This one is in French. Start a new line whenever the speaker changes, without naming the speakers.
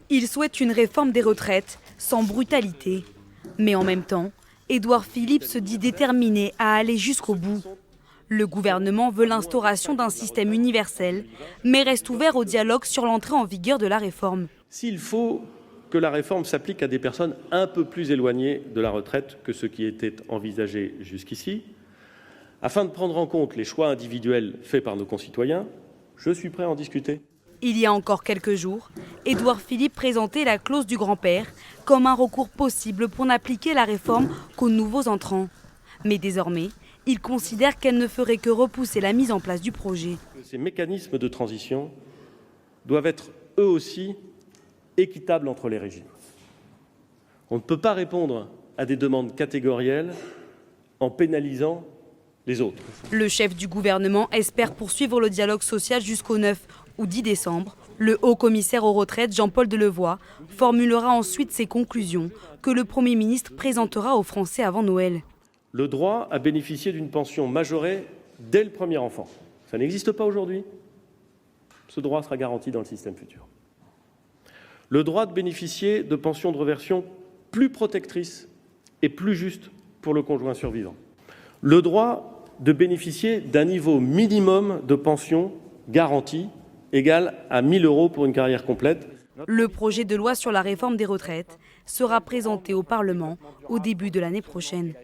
Il souhaite une réforme des retraites sans brutalité. Mais en même temps, Édouard Philippe se dit déterminé à aller jusqu'au bout. Le gouvernement veut l'instauration d'un système universel, mais reste ouvert au dialogue sur l'entrée en vigueur de la réforme.
S'il faut que la réforme s'applique à des personnes un peu plus éloignées de la retraite que ce qui était envisagé jusqu'ici, afin de prendre en compte les choix individuels faits par nos concitoyens, je suis prêt à en discuter.
Il y a encore quelques jours, Édouard Philippe présentait la clause du grand-père comme un recours possible pour n'appliquer la réforme qu'aux nouveaux entrants. Mais désormais, il considère qu'elle ne ferait que repousser la mise en place du projet.
Ces mécanismes de transition doivent être eux aussi équitables entre les régimes. On ne peut pas répondre à des demandes catégorielles en pénalisant les autres.
Le chef du gouvernement espère poursuivre le dialogue social jusqu'au 9 ou 10 décembre. Le haut-commissaire aux retraites, Jean-Paul Delevoye, formulera ensuite ses conclusions que le Premier ministre présentera aux Français avant Noël.
Le droit à bénéficier d'une pension majorée dès le premier enfant. Ça n'existe pas aujourd'hui. Ce droit sera garanti dans le système futur. Le droit de bénéficier de pensions de réversion plus protectrices et plus justes pour le conjoint survivant. Le droit de bénéficier d'un niveau minimum de pension garanti égal à 1 000 € pour une carrière complète.
Le projet de loi sur la réforme des retraites sera présenté au Parlement au début de l'année prochaine.